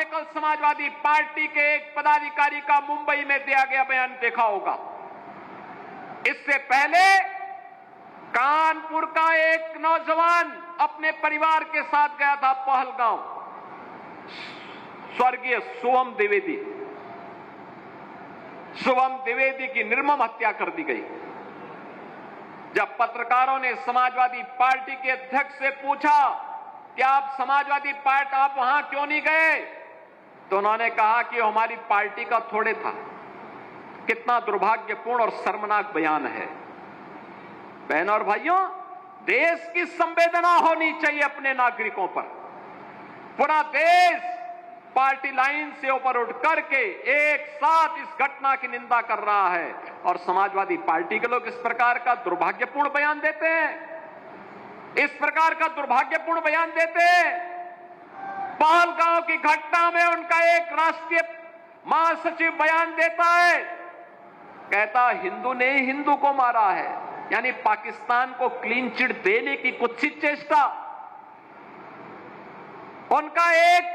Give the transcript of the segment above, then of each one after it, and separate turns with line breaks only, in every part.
आपने कल समाजवादी पार्टी के एक पदाधिकारी का मुंबई में दिया गया बयान देखा होगा। इससे पहले कानपुर का एक नौजवान अपने परिवार के साथ गया था पहलगांव, स्वर्गीय शुभम द्विवेदी की निर्मम हत्या कर दी गई। जब पत्रकारों ने समाजवादी पार्टी के अध्यक्ष से पूछा कि आप समाजवादी पार्टी आप वहां क्यों नहीं गए, तो उन्होंने कहा कि हमारी पार्टी का थोड़े था। कितना दुर्भाग्यपूर्ण और शर्मनाक बयान है। बहनों और भाइयों, देश की संवेदना होनी चाहिए अपने नागरिकों पर। पूरा देश पार्टी लाइन से ऊपर उठ करके एक साथ इस घटना की निंदा कर रहा है और समाजवादी पार्टी के लोग इस प्रकार का दुर्भाग्यपूर्ण बयान देते हैं, इस प्रकार का दुर्भाग्यपूर्ण बयान देते हैं। पहलगांव की घटना में उनका एक राष्ट्रीय महासचिव बयान देता है, कहता हिंदू ने हिंदू को मारा है, यानी पाकिस्तान को क्लीन चिट देने की कुत्सित चेष्टा। उनका एक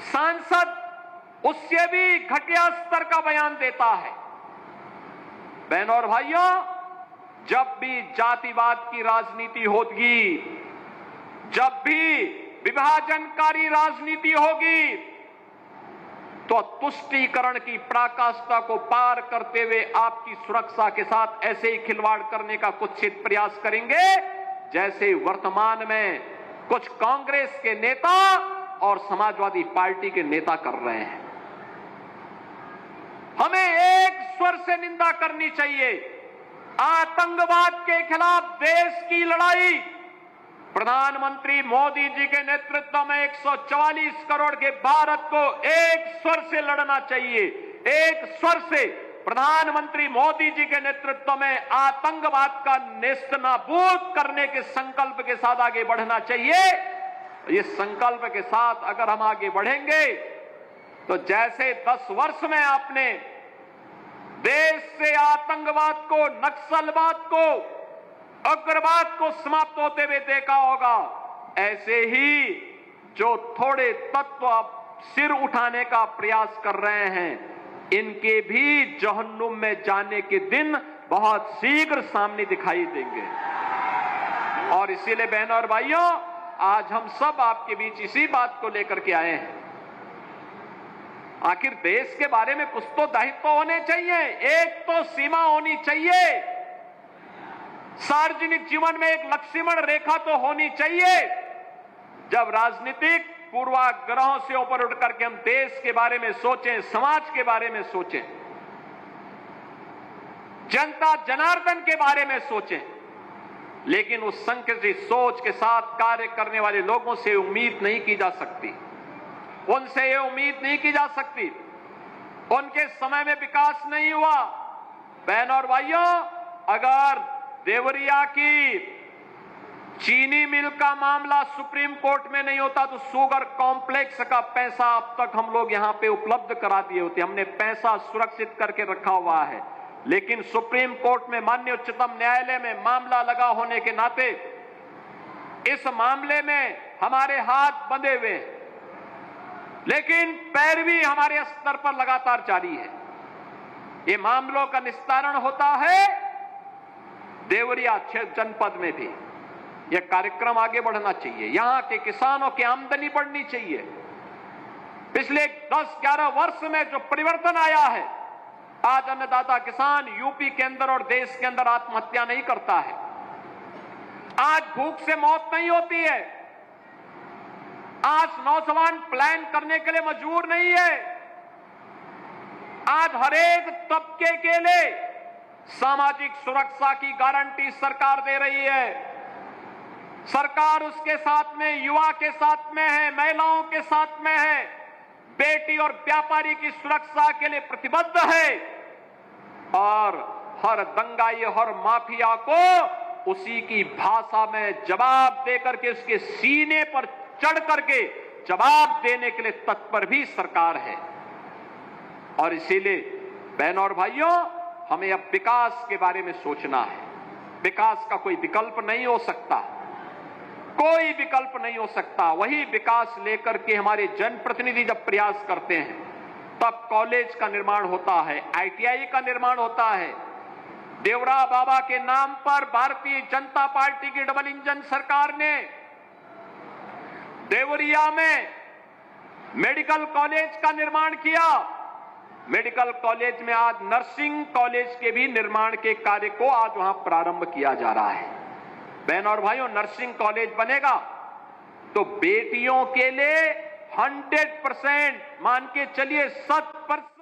सांसद उससे भी घटिया स्तर का बयान देता है। बहनों और भाइयों, जब भी जातिवाद की राजनीति होगी, जब भी विभाजनकारी राजनीति होगी, तो तुष्टीकरण की पराकाष्ठा को पार करते हुए आपकी सुरक्षा के साथ ऐसे ही खिलवाड़ करने का कुत्सित प्रयास करेंगे जैसे वर्तमान में कुछ कांग्रेस के नेता और समाजवादी पार्टी के नेता कर रहे हैं। हमें एक स्वर से निंदा करनी चाहिए। आतंकवाद के खिलाफ देश की लड़ाई प्रधानमंत्री मोदी जी के नेतृत्व में 144 करोड़ के भारत को एक स्वर से लड़ना चाहिए। एक स्वर से प्रधानमंत्री मोदी जी के नेतृत्व में आतंकवाद का नेस्तनाबूद करने के संकल्प के साथ आगे बढ़ना चाहिए। इस संकल्प के साथ अगर हम आगे बढ़ेंगे तो जैसे 10 वर्ष में आपने देश से आतंकवाद को, नक्सलवाद को, उग्रवाद को समाप्त होते हुए देखा होगा, ऐसे ही जो थोड़े तत्व अब सिर उठाने का प्रयास कर रहे हैं, इनके भी जहन्नुम में जाने के दिन बहुत शीघ्र सामने दिखाई देंगे। और इसीलिए बहनों और भाइयों, आज हम सब आपके बीच इसी बात को लेकर के आए हैं। आखिर देश के बारे में कुछ तो दायित्व होने चाहिए, एक तो सीमा होनी चाहिए। सार्वजनिक जीवन में एक लक्ष्मण रेखा तो होनी चाहिए। जब राजनीतिक पूर्वाग्रहों से ऊपर उठ करके हम देश के बारे में सोचें, समाज के बारे में सोचें, जनता जनार्दन के बारे में सोचें, लेकिन उस संकुचित सोच के साथ कार्य करने वाले लोगों से उम्मीद नहीं की जा सकती। उनसे ये उम्मीद नहीं की जा सकती। उनके समय में विकास नहीं हुआ। बहनों और भाइयों, अगर देवरिया की चीनी मिल का मामला सुप्रीम कोर्ट में नहीं होता तो शुगर कॉम्प्लेक्स का पैसा अब तक हम लोग यहां पे उपलब्ध करा दिए होते। हमने पैसा सुरक्षित करके रखा हुआ है, लेकिन सुप्रीम कोर्ट में, माननीय उच्चतम न्यायालय में मामला लगा होने के नाते इस मामले में हमारे हाथ बंधे हुए हैं, लेकिन पैरवी हमारे स्तर पर लगातार जारी है। ये मामलों का निस्तारण होता है देवरिया जनपद में भी। यह कार्यक्रम आगे बढ़ना चाहिए। यहां के किसानों की आमदनी बढ़नी चाहिए। पिछले 10-11 वर्ष में जो परिवर्तन आया है, आज अन्नदाता किसान यूपी के अंदर और देश के अंदर आत्महत्या नहीं करता है। आज भूख से मौत नहीं होती है। आज नौजवान प्लान करने के लिए मजबूर नहीं है। आज हर एक तबके के लिए सामाजिक सुरक्षा की गारंटी सरकार दे रही है। सरकार उसके साथ में, युवा के साथ में है, महिलाओं के साथ में है, बेटी और व्यापारी की सुरक्षा के लिए प्रतिबद्ध है और हर दंगाई, हर माफिया को उसी की भाषा में जवाब देकर के उसके सीने पर चढ़ करके जवाब देने के लिए तत्पर भी सरकार है। और इसीलिए बहनों और भाइयों, हमें अब विकास के बारे में सोचना है। विकास का कोई विकल्प नहीं हो सकता। कोई विकल्प नहीं हो सकता। वही विकास लेकर के हमारे जनप्रतिनिधि जब प्रयास करते हैं तब कॉलेज का निर्माण होता है, आईटीआई का निर्माण होता है। देवरा बाबा के नाम पर भारतीय जनता पार्टी की डबल इंजन सरकार ने देवरिया में मेडिकल कॉलेज का निर्माण किया। मेडिकल कॉलेज में आज नर्सिंग कॉलेज के भी निर्माण के कार्य को आज वहां प्रारंभ किया जा रहा है। बहनों और भाइयों, नर्सिंग कॉलेज बनेगा तो बेटियों के लिए 100% मान के चलिए 100%